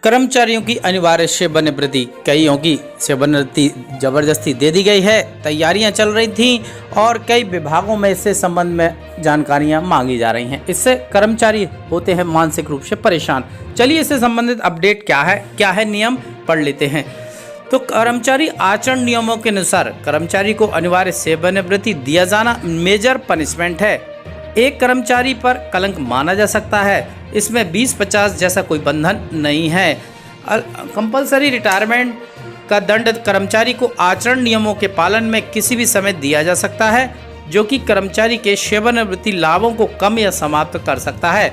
कर्मचारियों की अनिवार्य सेवानिवृत्ति, कईयों की सेवानिवृत्ति जबरदस्ती दे दी गई है। तैयारियां चल रही थीं और कई विभागों में इससे संबंध में जानकारियां मांगी जा रही हैं। इससे कर्मचारी होते हैं मानसिक रूप से परेशान। चलिए इससे संबंधित अपडेट क्या है नियम पढ़ लेते हैं। तो कर्मचारी आचरण नियमों के अनुसार कर्मचारी को अनिवार्य सेवानिवृत्ति दिया जाना मेजर पनिशमेंट है। एक कर्मचारी पर कलंक माना जा सकता है। इसमें 20-50 जैसा कोई बंधन नहीं है। कंपलसरी रिटायरमेंट का दंड कर्मचारी को आचरण नियमों के पालन में किसी भी समय दिया जा सकता है, जो कि कर्मचारी के सेवानिवृत्ति लाभों को कम या समाप्त कर सकता है।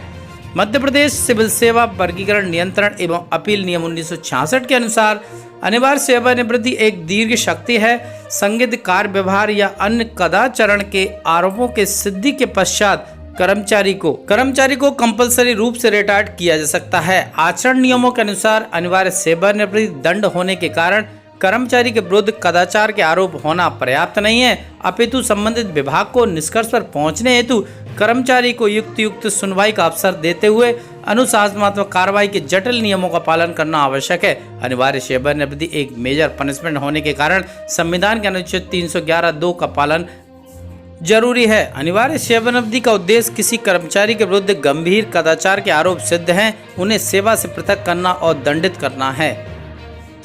मध्य प्रदेश सिविल सेवा वर्गीकरण नियंत्रण एवं अपील नियम 1966 के अनुसार अनिवार्य सेवानिवृत्ति एक दीर्घ शक्ति है। संदिग्ध कार्य व्यवहार या अन्य कदाचरण के आरोपों के सिद्धि के पश्चात कर्मचारी को कंपलसरी रूप से रिटायर्ड किया जा सकता है। आचरण नियमों के अनुसार अनिवार्य सेवानिवृत्ति दंड होने के कारण कर्मचारी के विरुद्ध कदाचार के आरोप होना पर्याप्त नहीं है, अपितु संबंधित विभाग को निष्कर्ष पर पहुंचने हेतु कर्मचारी को युक्त सुनवाई का अवसर देते हुए अनुशासनात्मक कार्रवाई के जटिल नियमों का पालन करना आवश्यक है। अनिवार्य सेवानिवृत्ति एक मेजर पनिशमेंट होने के कारण संविधान के अनुच्छेद 311(2) का पालन जरूरी है। अनिवार्य सेवानिवृत्ति का उद्देश्य किसी कर्मचारी के विरुद्ध गंभीर कदाचार के आरोप सिद्ध हैं, उन्हें सेवा से पृथक करना और दंडित करना है।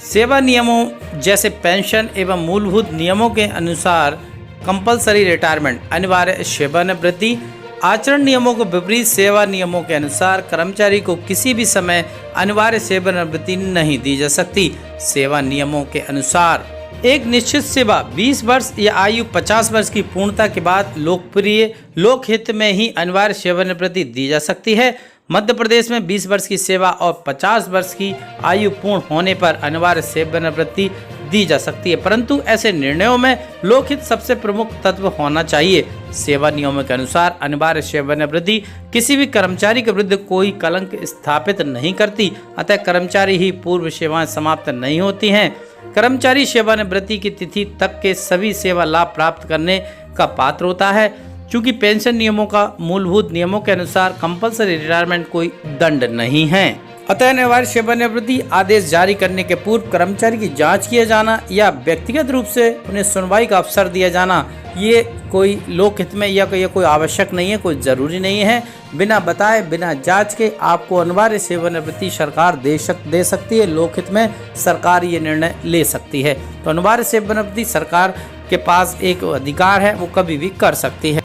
सेवा नियमों जैसे पेंशन एवं मूलभूत नियमों के अनुसार कंपलसरी रिटायरमेंट अनिवार्य सेवानिवृत्ति, आचरण नियमों को विपरीत सेवा नियमों के अनुसार कर्मचारी को किसी भी समय अनिवार्य सेवानिवृत्ति नहीं दी जा सकती। सेवा नियमों के अनुसार एक निश्चित सेवा 20 वर्ष या आयु 50 वर्ष की पूर्णता के बाद लोकप्रिय लोकहित में ही अनिवार्य सेवानिवृत्ति दी जा सकती है। मध्य प्रदेश में 20 वर्ष की सेवा और 50 वर्ष की आयु पूर्ण होने पर अनिवार्य सेवानिवृत्ति दी जा सकती है, परंतु ऐसे निर्णयों में लोकहित सबसे प्रमुख तत्व होना चाहिए। सेवा नियमों के अनुसार अनिवार्य सेवानिवृत्ति किसी भी कर्मचारी के विरुद्ध कोई कलंक स्थापित नहीं करती, अतः कर्मचारी ही पूर्व सेवाएं समाप्त नहीं होती हैं। कर्मचारी सेवानिवृत्ति की तिथि तक के सभी सेवा लाभ प्राप्त करने का पात्र होता है। चूंकि पेंशन नियमों का मूलभूत नियमों के अनुसार कंपलसरी रिटायरमेंट कोई दंड नहीं है, अतः अनिवार्य सेवानिवृत्ति आदेश जारी करने के पूर्व कर्मचारी की जांच किया जाना या व्यक्तिगत रूप से उन्हें सुनवाई का अवसर दिया जाना, ये कोई लोकहित में या कोई आवश्यक नहीं है, कोई जरूरी नहीं है। बिना बताए बिना जांच के आपको अनिवार्य सेवानिवृत्ति सरकार दे सकती है। लोकहित में सरकार ये निर्णय ले सकती है। तो अनिवार्य सेवानिवृत्ति सरकार के पास एक अधिकार है, वो कभी भी कर सकती है।